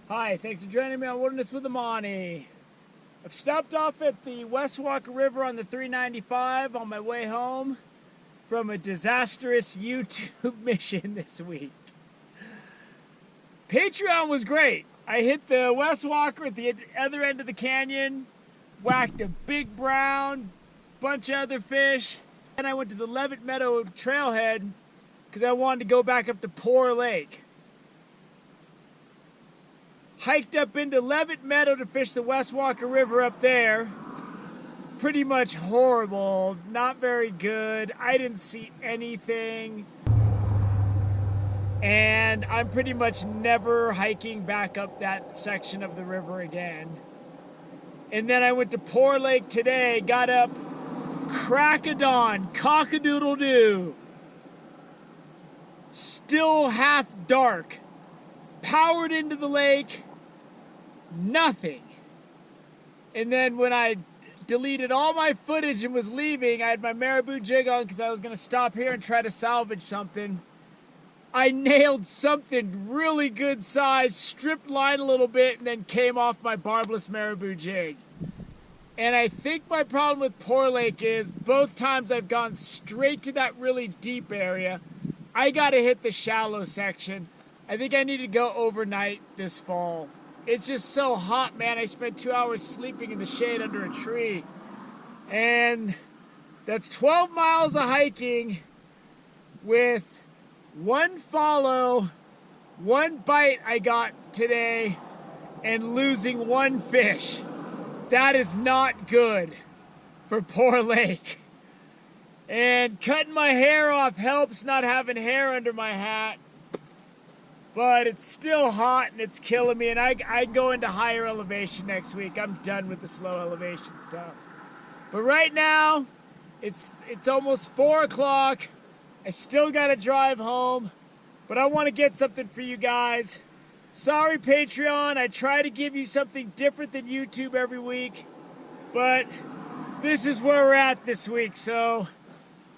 Hi, thanks for joining me on Wilderness with Amani. I've stopped off at the West Walker River on the 395 on my way home from a disastrous YouTube mission this week. Patreon was great. I hit the West Walker at the other end of the canyon, whacked a big brown, bunch of other fish, and I went to the Levitt Meadow trailhead because I wanted to go back up to Poor Lake. Hiked up into Levitt Meadow to fish the West Walker River up there. Pretty much horrible, not very good. I didn't see anything. And I'm pretty much never hiking back up that section of the river again. And then I went to Poor Lake today, got up crack of dawn, cock-a-doodle-doo. Still half dark. Powered into the lake. Nothing. And then when I deleted all my footage and was leaving, I had my marabou jig on because I was going to stop here and try to salvage something. I nailed something really good size, stripped line a little bit, and then came off my barbless marabou jig. And I think my problem with Poor Lake is both times I've gone straight to that really deep area, I got to hit the shallow section. I think I need to go overnight this fall. It's just so hot, man. I spent 2 hours sleeping in the shade under a tree. And that's 12 miles of hiking with one follow, one bite I got today, and losing one fish. That is not good for Poor Lake. And cutting my hair off helps, not having hair under my hat. But it's still hot and it's killing me, and I go into higher elevation next week. I'm done with the slow elevation stuff. But right now, it's almost 4 o'clock. I still got to drive home, but I want to get something for you guys. Sorry, Patreon. I try to give you something different than YouTube every week, but this is where we're at this week, so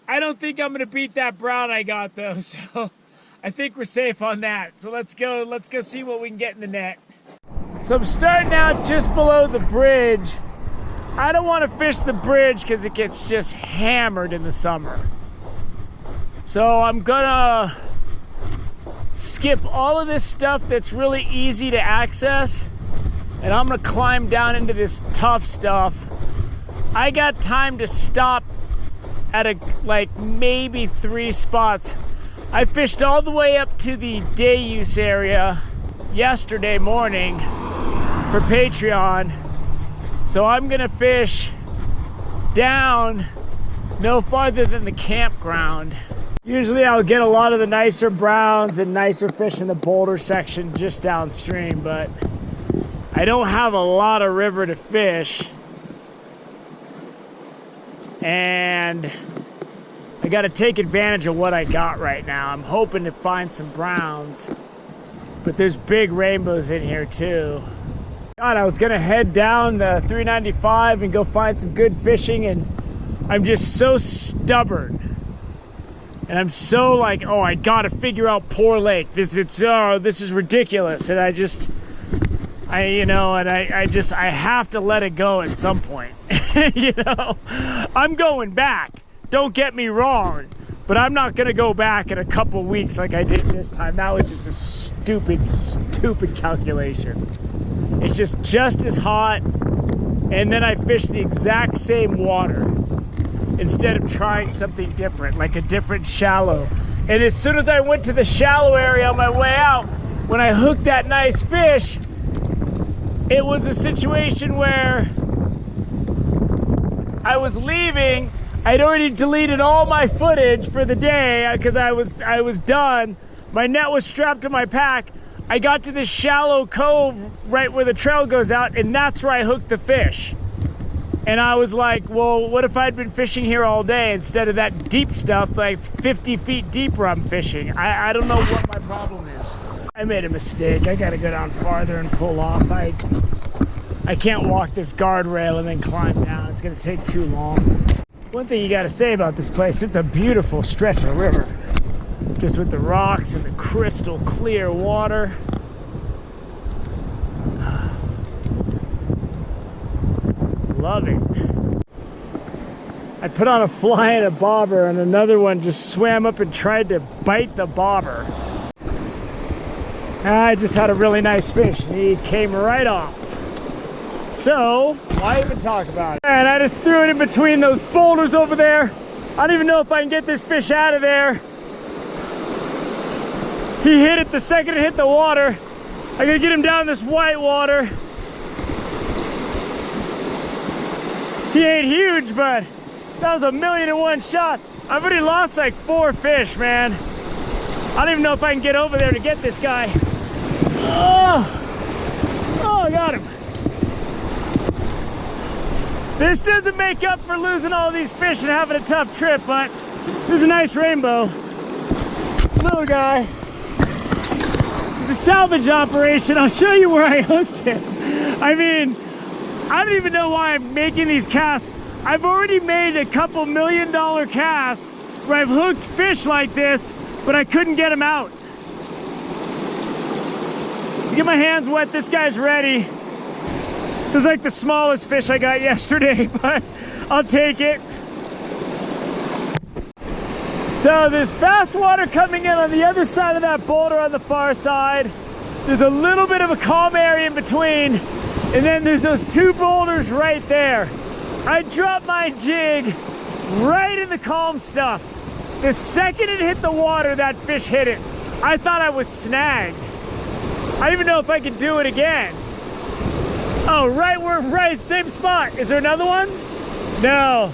I don't think I'm going to beat that brown I got, though, so I think we're safe on that. So let's go see what we can get in the net. So I'm starting out just below the bridge. I don't want to fish the bridge because it gets just hammered in the summer. So I'm gonna skip all of this stuff that's really easy to access, and I'm gonna climb down into this tough stuff. I got time to stop at maybe 3 spots. I fished all the way up to the day use area yesterday morning for Patreon. So I'm gonna fish down no farther than the campground. Usually I'll get a lot of the nicer browns and nicer fish in the boulder section just downstream, but I don't have a lot of river to fish. And I got to take advantage of what I got right now. I'm hoping to find some browns, but there's big rainbows in here too. God, I was going to head down the 395 and go find some good fishing, and I'm just so stubborn. And I'm so like, oh, I got to figure out Poor Lake. This is ridiculous. And I have to let it go at some point. I'm going back. Don't get me wrong, but I'm not going to go back in a couple weeks like I did this time. That was just a stupid calculation. It's just as hot, and then I fished the exact same water instead of trying something different, like a different shallow. And as soon as I went to the shallow area on my way out, when I hooked that nice fish, it was a situation where I was leaving. I'd already deleted all my footage for the day because I was done. My net was strapped to my pack. I got to this shallow cove right where the trail goes out, and that's where I hooked the fish. And I was like, well, what if I'd been fishing here all day instead of that deep stuff, like 50 feet deeper I'm fishing? I don't know what my problem is. I made a mistake. I gotta go down farther and pull off. I can't walk this guardrail and then climb down. It's gonna take too long. One thing you gotta say about this place, it's a beautiful stretch of river. Just with the rocks and the crystal clear water. love it. I put on a fly and a bobber, and another one just swam up and tried to bite the bobber. I just had a really nice fish, and he came right off. So, why even talk about it? And I just threw it in between those boulders over there. I don't even know if I can get this fish out of there. He hit it the second it hit the water. I gotta get him down this white water. He ain't huge, but that was a 1,000,000-to-1 shot. I've already lost like 4 fish, man. I don't even know if I can get over there to get this guy. Oh, I got him. This doesn't make up for losing all these fish and having a tough trip, but this is a nice rainbow. It's a little guy. It's a salvage operation. I'll show you where I hooked him. I mean, I don't even know why I'm making these casts. I've already made a couple $1,000,000 casts where I've hooked fish like this, but I couldn't get them out. Get my hands wet, this guy's ready. This is like the smallest fish I got yesterday, but I'll take it. So there's fast water coming in on the other side of that boulder on the far side. There's a little bit of a calm area in between, and then there's those 2 boulders right there. I dropped my jig right in the calm stuff. The second it hit the water, that fish hit it. I thought I was snagged. I don't even know if I could do it again. Oh, right, same spot. Is there another one? No.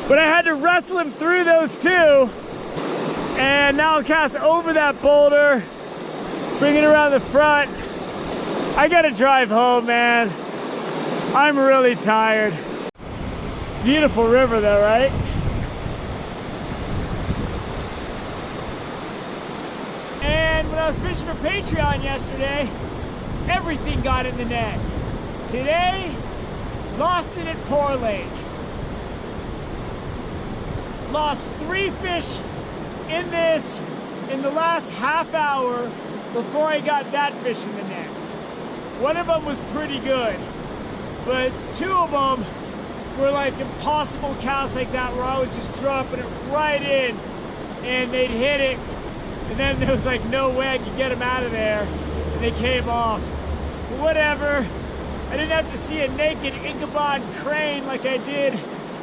But I had to wrestle him through those 2. And now I'll cast over that boulder, bring it around the front. I gotta drive home, man. I'm really tired. Beautiful river though, right? And when I was fishing for Patreon yesterday, everything got in the net. Today, lost it at Poor Lake. Lost 3 fish in this in the last half hour before I got that fish in the net. One of them was pretty good, but 2 of them were like impossible casts like that where I was just dropping it right in and they'd hit it, and then there was like no way I could get them out of there, and they came off. But whatever, I didn't have to see a naked Ichabod crane like I did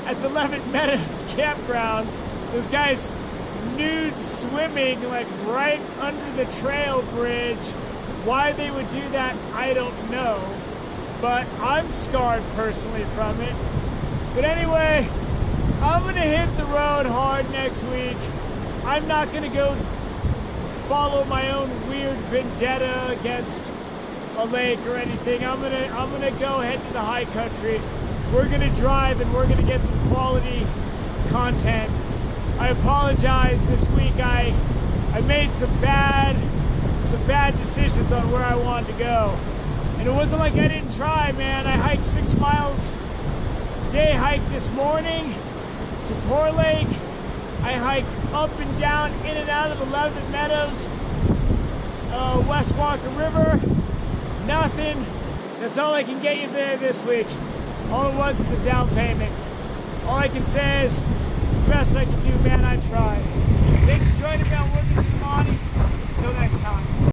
at the Levitt Meadows campground. Those guys nude swimming like right under the trail bridge. Why they would do that, I don't know, but I'm scarred personally from it. But anyway, I'm gonna hit the road hard next week. I'm not gonna go follow my own weird vendetta against a lake or anything. I'm gonna go head to the high country. We're gonna drive and we're gonna get some quality content. I apologize this week. I made some bad decisions on where I wanted to go. And it wasn't like I didn't try, man. I hiked 6 miles day hike this morning to Poor Lake. I hiked up and down, in and out of the Levitt Meadows, West Walker River. Nothing. That's all I can get you there this week. All it was is a down payment. All I can say is, it's the best I can do, man. I tried. Thanks for joining me on Woodman's Money. Until next time.